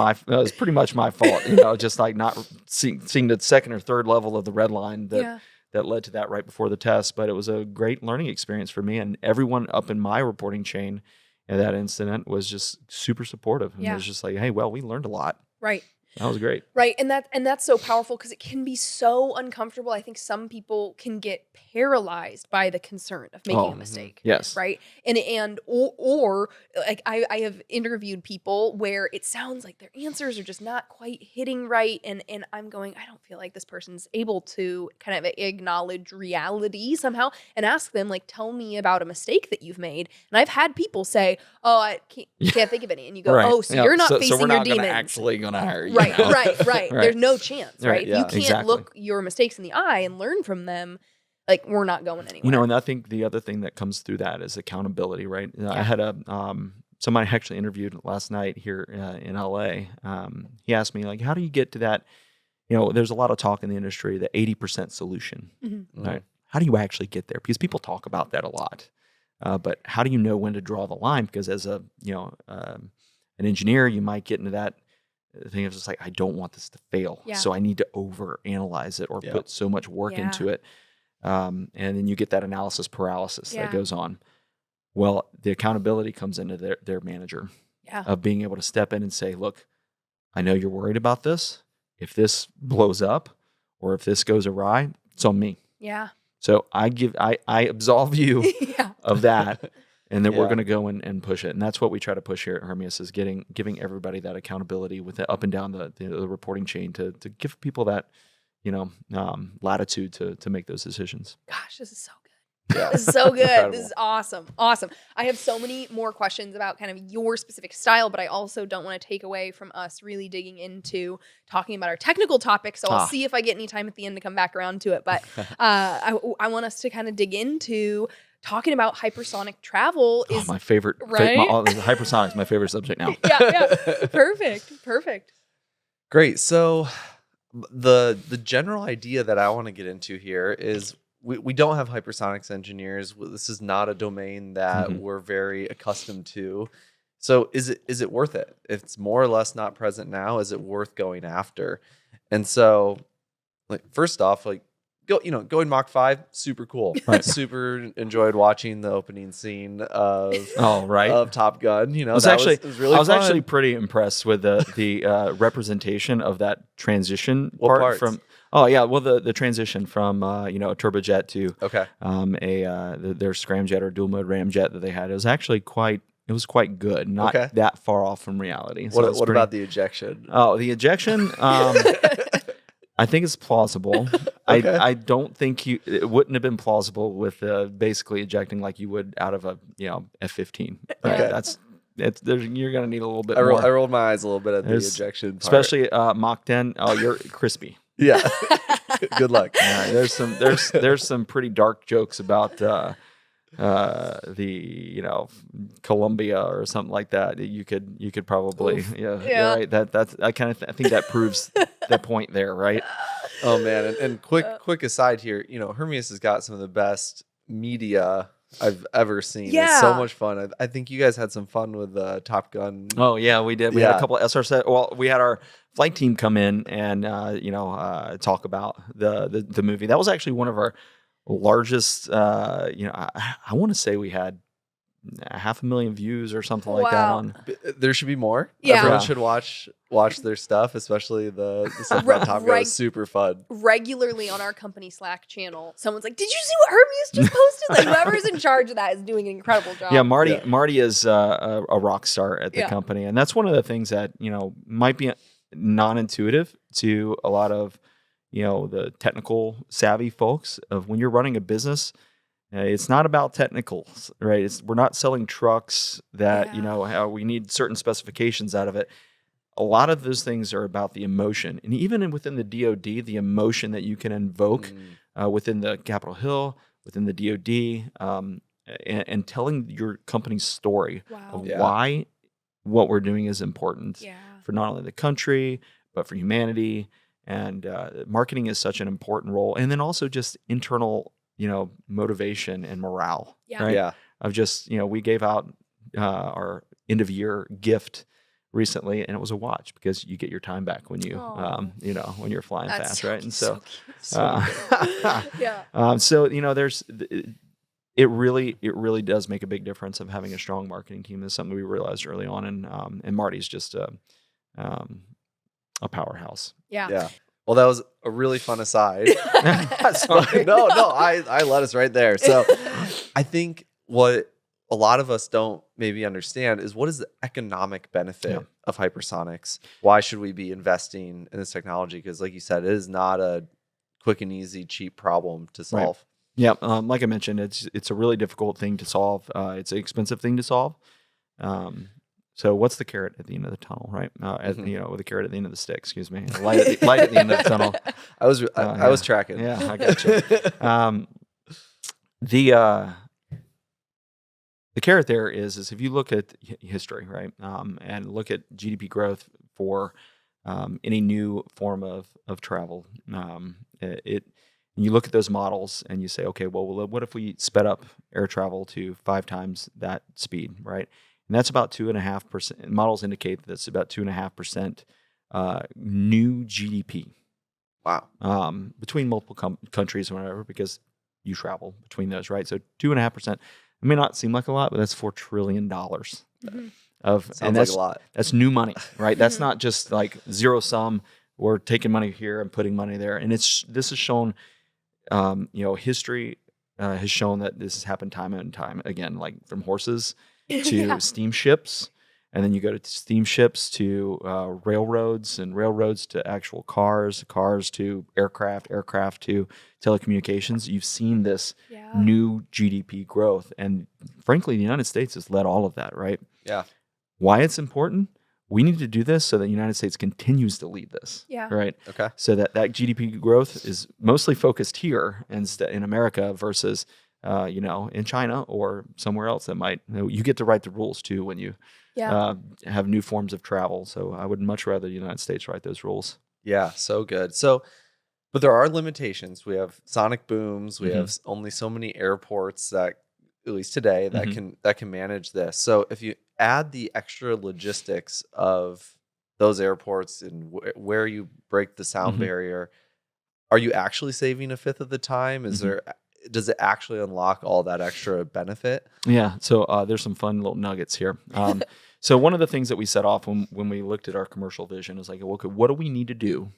C: pretty much my fault, just like not seeing the second or third level of the red line that led to that right before the test. But it was a great learning experience for me, and everyone up in my reporting chain in that incident was just super supportive. And it was just like, hey, well, we learned a lot.
A: Right.
C: That was great.
A: Right. And that's so powerful because it can be so uncomfortable. I think some people can get paralyzed by the concern of making a mistake.
C: Yes.
A: Right. Or like I have interviewed people where it sounds like their answers are just not quite hitting right. And I'm going, I don't feel like this person's able to kind of acknowledge reality somehow and ask them, like, tell me about a mistake that you've made. And I've had people say, oh, I can't think of any. And you go,
C: Right.
A: oh, so you're not facing
C: so we're
A: your
C: not
A: demons.
C: actually going to hire you.
A: Right,
C: now.
A: right. There's no chance, right? If
B: yeah.
A: you can't
C: Exactly.
A: look your mistakes in the eye and learn from them, like we're not going anywhere.
C: You know, and I think the other thing that comes through that is accountability, right? I had somebody actually interviewed last night here in LA. He asked me, like, how do you get to that? You know, there's a lot of talk in the industry, the 80% solution, right? How do you actually get there? Because people talk about that a lot. But how do you know when to draw the line? Because as a, an engineer, you might get into that thing of just like, I don't want this to fail.
A: Yeah.
C: So I need to over analyze it or put so much work into it. And then you get that analysis paralysis that goes on. Well, the accountability comes into their manager of being able to step in and say, look, I know you're worried about this. If this blows up or if this goes awry, it's on me.
A: Yeah.
C: So I absolve you of that. And then we're going to go and push it. And that's what we try to push here at Hermeus is giving everybody that accountability with it up and down the reporting chain to give people that, latitude to make those decisions.
A: Gosh, this is so good. Yeah. This is so good. Incredible. This is awesome. Awesome. I have so many more questions about kind of your specific style, but I also don't want to take away from us really digging into talking about our technical topics. So I'll see if I get any time at the end to come back around to it. But I want us to kind of dig into talking about hypersonic travel. Is
C: my favorite,
A: right?
C: Hypersonics, my favorite subject now.
A: Yeah. Perfect.
B: Great. So the general idea that I want to get into here is we don't have hypersonics engineers. This is not a domain that we're very accustomed to. So is it worth it? If it's more or less not present now, is it worth going after? And so, like, first off, like, going Mach 5, super cool. Right. Super enjoyed watching the opening scene of Top Gun. I was
C: actually pretty impressed with the representation of that transition part from. Oh yeah, well the transition from a turbojet to their scramjet or dual mode ramjet that they had, it was actually quite good, not that far off from reality. So
B: what about the ejection?
C: Oh, the ejection, I think it's plausible. I don't think it wouldn't have been plausible with basically ejecting like you would out of a F-15. Right? You're gonna need a little bit more.
B: I rolled my eyes a little bit at the ejection part.
C: Especially Mach 10. Oh, you're crispy.
B: Yeah. Good luck.
C: Yeah, there's some pretty dark jokes about the Columbia or something like that. You could probably you're right. I think that proves the point there, right?
B: Oh man, and quick aside here, Hermeus has got some of the best media I've ever seen.
A: Yeah.
B: It's so much fun. I think you guys had some fun with Top Gun.
C: Oh yeah, we did. We had a couple of SR set. Well, we had our flight team come in and talk about the movie. That was actually one of our largest. I want to say we had 500,000 views or something like that on.
B: There should be more.
A: Yeah.
B: Everyone should watch their stuff, especially the stuff about Top Gun. Is super fun.
A: Regularly on our company Slack channel, someone's like, "Did you see what Hermeus just posted?" Like, whoever's in charge of that is doing an incredible job.
C: Yeah, Marty is a rock star at the company, and that's one of the things that might be non-intuitive to a lot of the technical savvy folks. Of when you're running a business. It's not about technicals, right? We're not selling trucks that, how we need certain specifications out of it. A lot of those things are about the emotion. And even within the DoD, the emotion that you can invoke within the Capitol Hill, within the DoD, and telling your company's story of why what we're doing is important for not only the country, but for humanity. And marketing is such an important role. And then also just internal motivation and morale, right? Yeah. Of just, we gave out our end of year gift recently, and it was a watch because you get your time back when you, when you're flying fast, right? And so there's, it really does make a big difference of having a strong marketing team. Is something we realized early on, and Marty's just a powerhouse.
A: Yeah.
B: Well, that was a really fun aside. No, I led us right there. So I think what a lot of us don't maybe understand is what is the economic benefit of hypersonics? Why should we be investing in this technology? Because like you said, it is not a quick and easy, cheap problem to solve.
C: Right. Yeah, like I mentioned, it's a really difficult thing to solve. It's an expensive thing to solve. So what's the carrot at the end of the tunnel, right? The carrot at the end of the stick. Excuse me. Light at the end of the tunnel.
B: I was tracking.
C: Yeah, I got you. The carrot there is if you look at history, right, and look at GDP growth for any new form of travel, you look at those models and you say, okay, well, what if we sped up air travel to 5 times that speed, right? And that's about 2.5%. Models indicate that it's about 2.5% new GDP.
B: Wow.
C: Between multiple countries or whatever, because you travel between those, right? So 2.5%. It may not seem like a lot, but that's $4 trillion
A: Mm-hmm.
B: Sounds like a lot.
C: That's new money, right? That's not just like zero sum. We're taking money here and putting money there, and this is shown. History has shown that this has happened time and time again, like from horses to steamships, and then you go to steamships to railroads, and railroads to actual cars to aircraft to telecommunications. You've seen this new GDP growth, and frankly, the United States has led all of that, right?
B: Yeah. Why
C: it's important? We need to do this so that the United States continues to lead this.
A: Yeah.
C: Right.
B: Okay.
C: So that GDP growth is mostly focused here in America versus, in China or somewhere else that might. You get to write the rules too when you have new forms of travel. So I would much rather the United States write those rules.
B: Yeah. So good. But there are limitations. We have sonic booms. We have only so many airports that, at least today, that can manage this. So if you add the extra logistics of those airports and where you break the sound barrier, are you actually saving a fifth of the time? Does it actually unlock all that extra benefit?
C: Yeah. So there's some fun little nuggets here. So one of the things that we set off when we looked at our commercial vision is like, okay, what do we need to do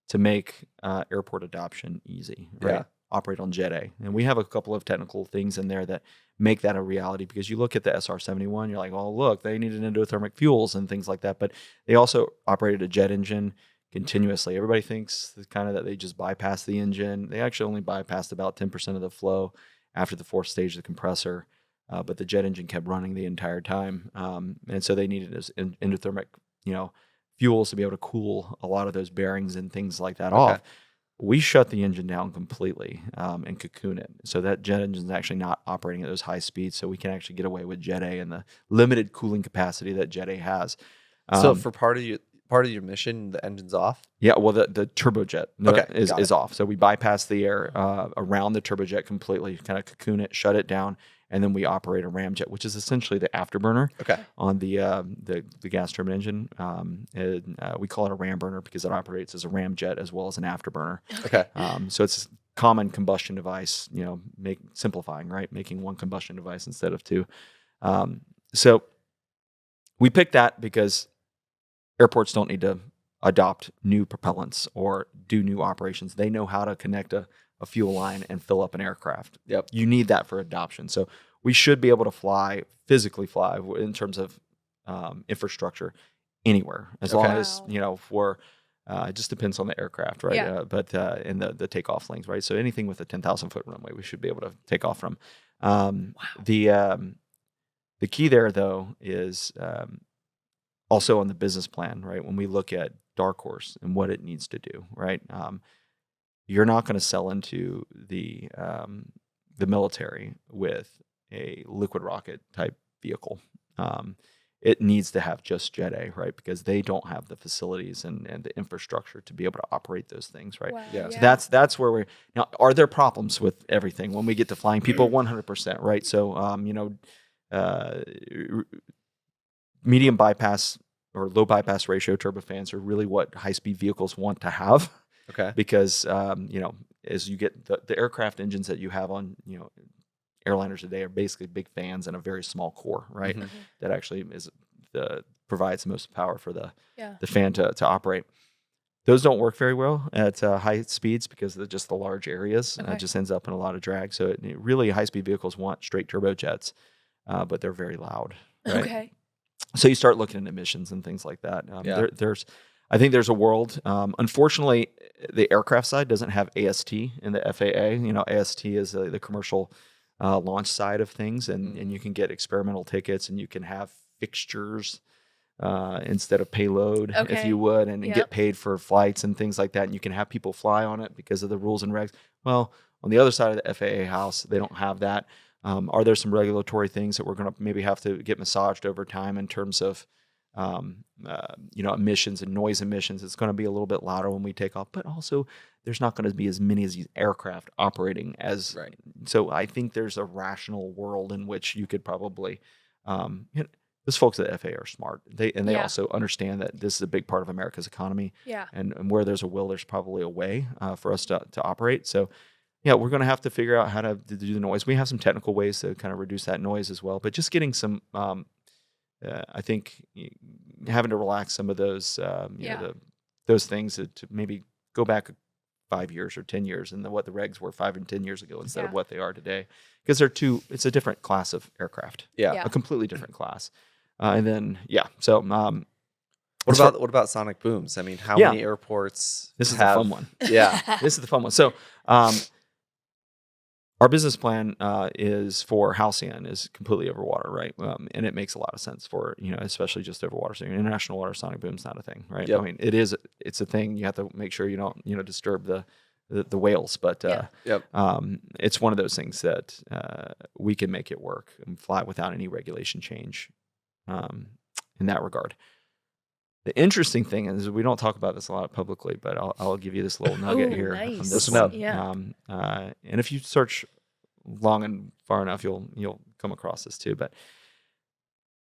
C: to make airport adoption easy? Right.
B: Yeah.
C: Operate on Jet A. And we have a couple of technical things in there that make that a reality, because you look at the SR-71, you're like, oh, look, they needed endothermic fuels and things like that. But they also operated a jet engine continuously. Everybody thinks that they just bypassed the engine. They actually only bypassed about 10% of the flow after the fourth stage of the compressor. But the jet engine kept running the entire time. And so they needed this endothermic, fuels to be able to cool a lot of those bearings and things like that off. We shut the engine down completely and cocoon it. So that jet engine is actually not operating at those high speeds. So we can actually get away with Jet A and the limited cooling capacity that Jet A has.
B: So for part of your mission, the engine's off?
C: Yeah, well, the turbojet is off. So we bypass the air around the turbojet completely, kind of cocoon it, shut it down, and then we operate a ramjet, which is essentially the afterburner on the gas turbine engine. We call it a ram burner because it operates as a ramjet as well as an afterburner.
B: Okay.
C: So it's a common combustion device, simplifying, right? Making one combustion device instead of two. So we picked that because airports don't need to adopt new propellants or do new operations. They know how to connect a fuel line and fill up an aircraft.
B: Yep.
C: You need that for adoption. So we should be able to physically fly in terms of infrastructure anywhere, as long as, it just depends on the aircraft, right?
A: Yeah.
C: But in the takeoff lanes, right? So anything with a 10,000-foot runway, we should be able to take off from. The key there, though, is also on the business plan, right? When we look at Dark Horse and what it needs to do, right? You're not going to sell into the military with a liquid rocket type vehicle. It needs to have just Jet A, right? Because they don't have the facilities and the infrastructure to be able to operate those things, right?
A: Wow.
B: Yeah.
C: So that's where we're now. Are there problems with everything when we get to flying people? 100%, right? So medium bypass or low bypass ratio turbofans are really what high-speed vehicles want to have.
B: Okay.
C: Because as you get the aircraft engines that you have on airliners today are basically big fans and a very small core, right?
B: Mhm.
C: That actually provides the most power for the fan to operate. Those don't work very well at high speeds because of just the large areas.
A: Okay.
C: It just ends up in a lot of drag. So really, high-speed vehicles want straight turbojets, but they're very loud. Right?
A: Okay.
C: So you start looking at emissions and things like that. I think there's a world. Unfortunately, the aircraft side doesn't have AST in the FAA. AST is the commercial launch side of things, and you can get experimental tickets, and you can have fixtures instead of payload, if
A: Okay.
C: you would, and
A: Yep.
C: get paid for flights and things like that. And you can have people fly on it because of the rules and regs. Well, on the other side of the FAA house, they don't have that. Are there some regulatory things that we're going to maybe have to get massaged over time in terms of, emissions and noise emissions? It's going to be a little bit louder when we take off, but also there's not going to be as many as these aircraft operating as.
B: Right.
C: So I think there's a rational world in which you could probably, those folks at the FAA are smart. They
A: Yeah.
C: also understand that this is a big part of America's economy,
A: Yeah.
C: and where there's a will, there's probably a way for us to operate. So, yeah, we're going to have to figure out how to do the noise. We have some technical ways to kind of reduce that noise as well, but just getting some, I think, having to relax some of those, those things to maybe go back 5 years or 10 years and what the regs were 5 and 10 years ago instead of what they are today, because it's a different class of aircraft,
A: Yeah.
C: a completely different class. And then, so
B: What about sonic booms? I mean, how
C: Yeah.
B: many airports
C: this is
B: have
C: the fun one.
B: Yeah.
C: This is the fun one. So, our business plan is for Halcyon is completely over water, right? And it makes a lot of sense for, especially just over water. So international water sonic boom's not a thing, right?
B: Yep.
C: I mean, it's a thing. You have to make sure you don't, disturb the whales, but
B: Yep.
C: it's one of those things that we can make it work and fly without any regulation change in that regard. The interesting thing is we don't talk about this a lot publicly, but I'll give you this little nugget
A: Ooh,
C: here.
A: nice.
C: On this
B: Listen
C: one.
B: up.
A: Yeah.
C: And if you search long and far enough, you'll come across this too. But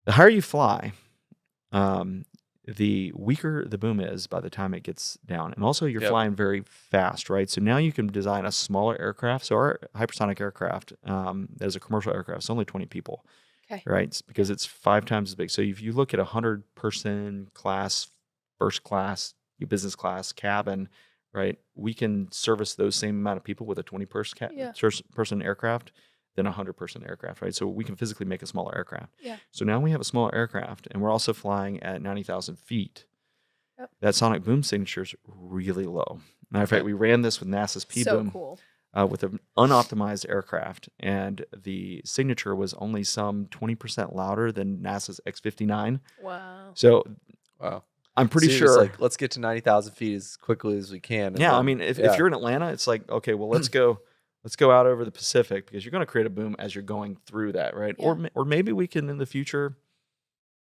C: the higher you fly, the weaker the boom is by the time it gets down. And also you're
B: Yep.
C: flying very fast, right? So now you can design a smaller aircraft. So our hypersonic aircraft, as a commercial aircraft, it's only 20 people.
A: Okay.
C: Right? It's because it's 5 times as big. So if you look at 100-person class, first class, your business class cabin, right? We can service those same amount of people with a 20-person aircraft than a 100-person aircraft, right? So we can physically make a smaller aircraft.
A: Yeah.
C: So now we have a smaller aircraft, and we're also flying at 90,000 feet.
A: Yep.
C: That sonic boom signature is really low. Matter of fact, we ran this with NASA's P-boom.
A: So cool.
C: With an unoptimized aircraft, and the signature was only some 20% louder than NASA's X-59.
A: Wow.
C: So
B: Wow.
C: I'm pretty
B: So you're just
C: sure.
B: like, let's get to 90,000 feet as quickly as we can. and
C: Yeah,
B: then-
C: I mean, if you're in Atlanta, it's like, okay, well, let's go out over the Pacific, because you're going to create a boom as you're going through that, right?
A: Yeah.
C: Or maybe we can in the future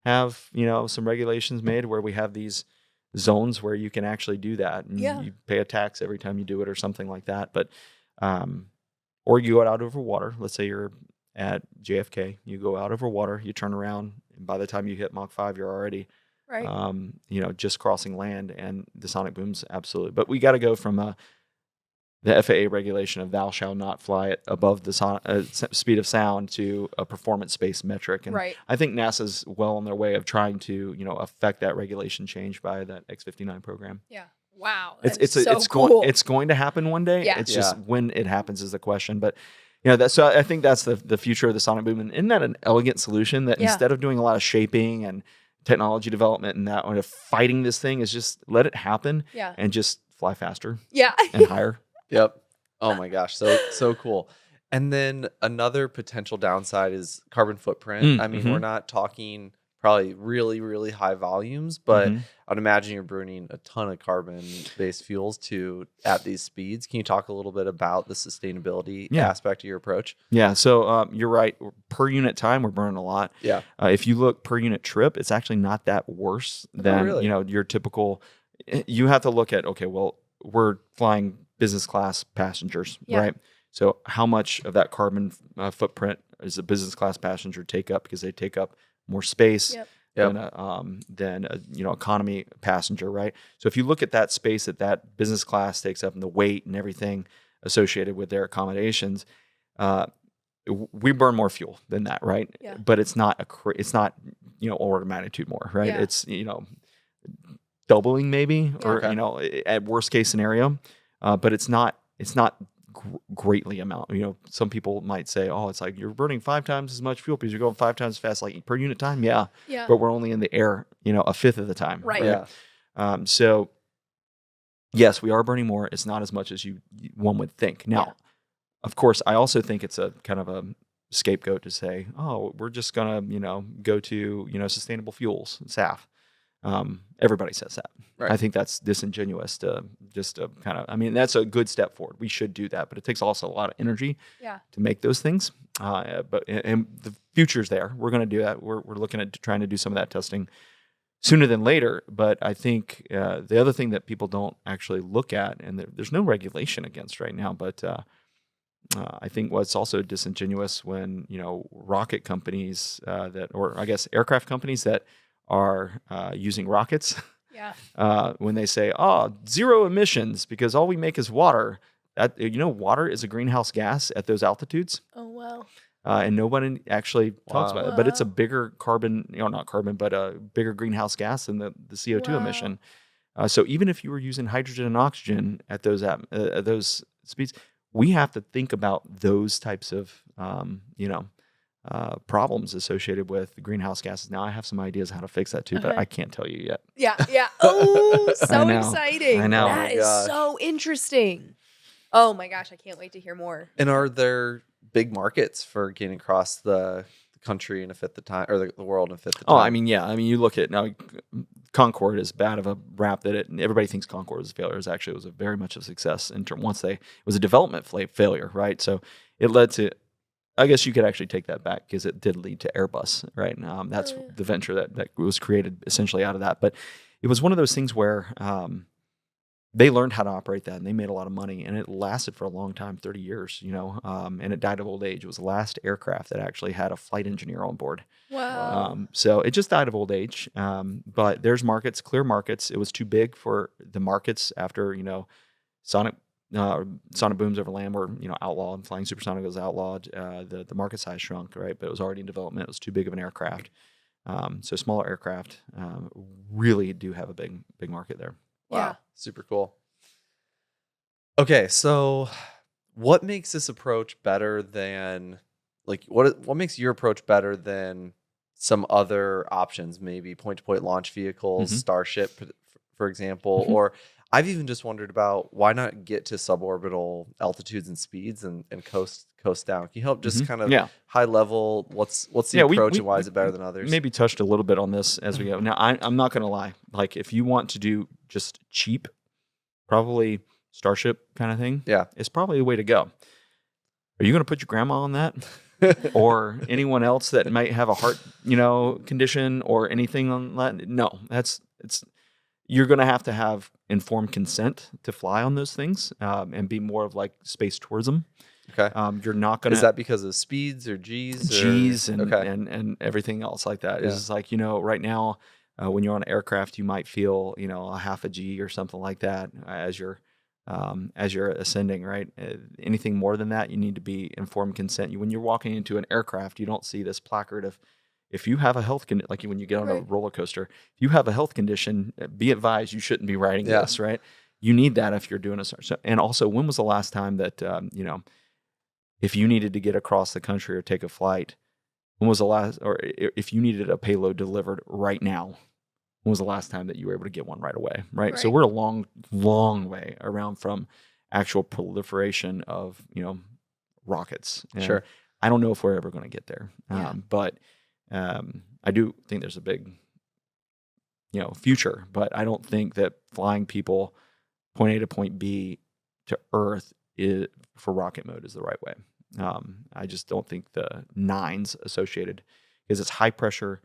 C: have some regulations made where we have these zones where you can actually do that, and you pay a tax every time you do it or something like that. But or you go out over water. Let's say you're at JFK, you go out over water, you turn around, and by the time you hit Mach 5, you're already
A: Right.
C: just crossing land, and the sonic booms absolutely. But we got to go from the FAA regulation of thou shalt not fly it above the speed of sound to a performance-based metric. And
A: Right.
C: I think NASA's well on their way of trying to affect that regulation change by that X-59 program.
A: Yeah. Wow.
C: It's
A: cool.
C: going to happen one day.
A: Yeah.
C: It's just when it happens is the question. But so I think that's the future of the sonic boom. And isn't that an elegant solution that instead of doing a lot of shaping and technology development and that, or fighting this thing, is just let it happen and just fly faster
A: Yeah.
C: and higher.
B: Yep. Oh my gosh. So cool. And then another potential downside is carbon footprint. I mean, we're not talking probably really, really high volumes, but I'd imagine you're burning a ton of carbon-based fuels at these speeds. Can you talk a little bit about the sustainability aspect of your approach?
C: Yeah. So you're right. Per unit time, we're burning a lot.
B: Yeah.
C: If you look per unit trip, it's actually not that worse than
B: really?
C: your typical. You have to look at, okay, well, we're flying business class passengers, right? So how much of that carbon footprint is a business class passenger take up, because they take up more space than a economy passenger, right? So if you look at that space that business class takes up and the weight and everything associated with their accommodations, we burn more fuel than that, right?
A: Yeah.
C: But it's not order of magnitude more, right?
A: Yeah.
C: It's doubling maybe, or at worst case scenario, but it's not greatly amount. Some people might say, oh, it's like you're burning 5 times as much fuel because you're going 5 times as fast, like per unit time. Yeah. But we're only in the air, a fifth of the time.
A: Right.
B: Yeah.
C: So yes, we are burning more. It's not as much as one would think. Now, of course, I also think it's a kind of scapegoat to say, oh, we're just gonna, go to, sustainable fuels, SAF. Everybody says that.
B: Right.
C: I think that's disingenuous to just kind of, that's a good step forward. We should do that, but it takes also a lot of energy to make those things. And the future's there. We're going to do that. We're looking at trying to do some of that testing sooner than later. But I think the other thing that people don't actually look at, and there's no regulation against right now, but I think what's also disingenuous when, rocket companies or I guess aircraft companies that are using rockets, when they say, zero emissions because all we make is water. That, water is a greenhouse gas at those altitudes.
A: Oh, wow.
C: And nobody actually talks about it, but it's a
A: Wow.
C: bigger not carbon, but a bigger greenhouse gas than the CO2
A: Wow.
C: emission. So even if you were using hydrogen and oxygen at those speeds, we have to think about those types of, problems associated with the greenhouse gases. Now I have some ideas how to fix that too, but I can't tell you yet.
A: Yeah. Oh, so
C: know.
A: exciting.
C: I know.
B: Oh
A: That
B: my
A: is
B: gosh.
A: so interesting. Oh my gosh, I can't wait to hear more.
B: And are there big markets for getting across the country in a fifth the time, or the world in a fifth the time?
C: You look at now, Concorde is bad of a rap that everybody thinks Concorde was a failure. It was very much a success it was a development failure, right? So it led to, I guess you could actually take that back because it did lead to Airbus, right? That's the venture that was created essentially out of that. But it was one of those things where they learned how to operate that, and they made a lot of money, and it lasted for a long time, 30 years, and it died of old age. It was the last aircraft that actually had a flight engineer on board.
A: Wow.
C: So it just died of old age. But there's clear markets. It was too big for the markets after, sonic booms over land were, outlawed. Flying supersonic was outlawed. The market size shrunk, right? But it was already in development. It was too big of an aircraft. So smaller aircraft really do have a big market there.
B: Wow.
A: Yeah.
B: Super cool. Okay, so what makes this approach better than, what makes your approach better than some other options, maybe point-to-point launch vehicles, Starship, for example, or I've even just wondered about why not get to suborbital altitudes and speeds and coast down. Can you help just kind of high level, what's the approach and why is it better than others?
C: Maybe touched a little bit on this as we go. Now, I'm not going to lie. Like, if you want to do just cheap, probably Starship kind of thing, it's probably the way to go. Are you going to put your grandma on that? Or anyone else that might have a heart, condition or anything on that? No, you're going to have informed consent to fly on those things and be more of like space tourism.
B: Okay.
C: You're not going to.
B: Is that because of speeds or G's?
C: G's and everything else like that.
B: Yeah.
C: It's like, right now, when you're on an aircraft, you might feel, a half a G or something like that as you're ascending, right? Anything more than that, you need to be informed consent. When you're walking into an aircraft, you don't see this placard of, if you have a health condition, like when you get on a roller coaster, if you have a health condition, be advised you shouldn't be riding this, right? You need that if you're doing and also, when was the last time that, if you needed to get across the country or take a flight, when was the last, or if you needed a payload delivered right now, when was the last time that you were able to get one right away, right? So we're a long, long way around from actual proliferation of, rockets. And
B: Sure.
C: I don't know if we're ever going to get there. But I do think there's a big, future, but I don't think that flying people point A to point B to Earth for rocket mode is the right way. I just don't think the nines associated, because it's high pressure,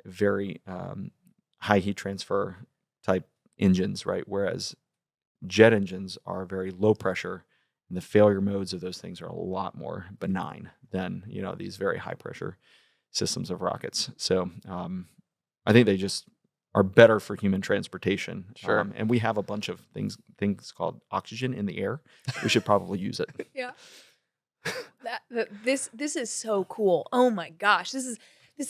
C: very high heat transfer type engines, right? Whereas jet engines are very low pressure, and the failure modes of those things are a lot more benign than these very high pressure systems of rockets. So I think they just are better for human transportation.
B: Sure.
C: And we have a bunch of things called oxygen in the air. We should probably use it.
A: Yeah. This is so cool. Oh my gosh. This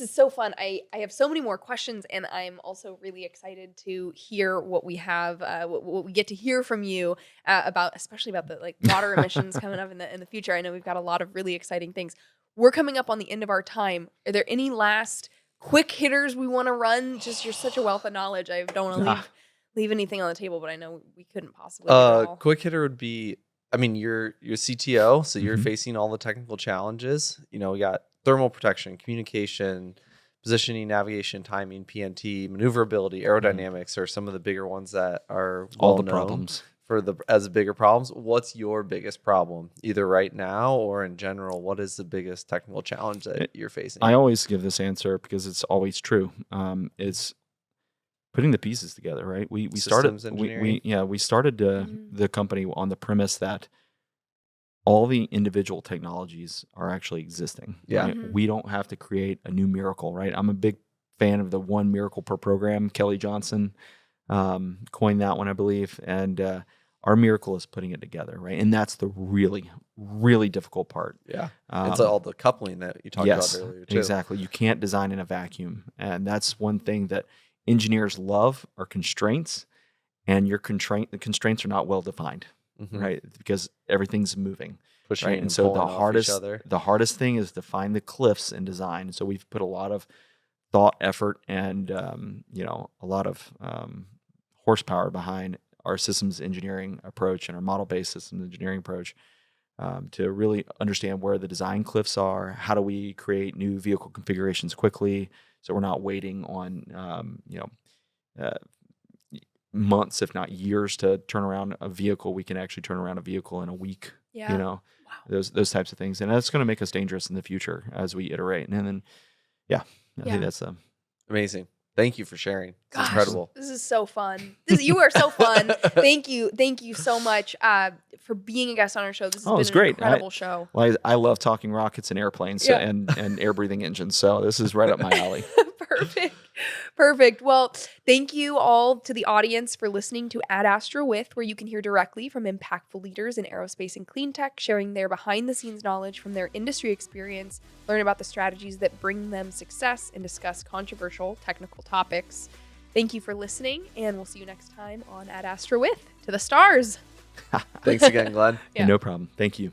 A: is so fun. I have so many more questions, and I'm also really excited to hear what we have, what we get to hear from you about, especially about the water emissions coming up in the future. I know we've got a lot of really exciting things. We're coming up on the end of our time. Are there any last quick hitters we want to run? Just, you're such a wealth of knowledge. I don't want to leave anything on the table, but I know we couldn't possibly.
B: Quick hitter would be, I mean, you're CTO, so you're
C: Mhm.
B: facing all the technical challenges. We got thermal protection, communication, positioning, navigation, timing, PNT, maneuverability, aerodynamics are some of the bigger ones that are
C: All
B: well
C: the
B: known
C: problems.
B: for as bigger problems. What's your biggest problem, either right now or in general? What is the biggest technical challenge that you're facing?
C: I always give this answer because it's always true. It's putting the pieces together, right? We started
B: Systems engineering?
C: we started
A: Mhm.
C: the company on the premise that all the individual technologies are actually existing.
B: Yeah.
C: Right?
A: Mhm.
C: We don't have to create a new miracle, right? I'm a big fan of the one miracle per program. Kelly Johnson coined that one, I believe, and our miracle is putting it together, right? And that's the really, really difficult part.
B: Yeah. It's all the coupling that you talked about
C: Yes,
B: earlier too.
C: exactly. You can't design in a vacuum, and that's one thing that engineers love are constraints, and the constraints are not well defined,
B: Mhm.
C: right? Because everything's moving,
B: Pushing
C: right?
B: and
C: And so
B: pulling off each other.
C: the hardest thing is to find the cliffs in design. So we've put a lot of thought, effort, and a lot of horsepower behind our systems engineering approach and our model-based systems engineering approach to really understand where the design cliffs are. How do we create new vehicle configurations quickly so we're not waiting on uh, months, if not years, to turn around a vehicle. We can actually turn around a vehicle in a week.
A: Yeah. Wow.
C: Those types of things, and that's going to make us dangerous in the future as we iterate. And then, I
A: Yeah.
C: think that's
B: Amazing. Thank you for sharing. It's
A: Gosh,
B: incredible.
A: This is so fun. You are so fun. Thank you so much for being a guest on our show. This has been
C: it's
A: an
C: great.
A: incredible show.
C: Well, I love talking rockets and airplanes
A: Yeah.
C: and air breathing engines. So this is right up my alley.
A: Perfect. Well, thank you all to the audience for listening to AdAstra With, where you can hear directly from impactful leaders in aerospace and clean tech, sharing their behind-the-scenes knowledge from their industry experience, learn about the strategies that bring them success, and discuss controversial technical topics. Thank you for listening, and we'll see you next time on AdAstra With. To the stars!
B: Thanks again, Glenn.
A: Yeah.
C: No problem. Thank you.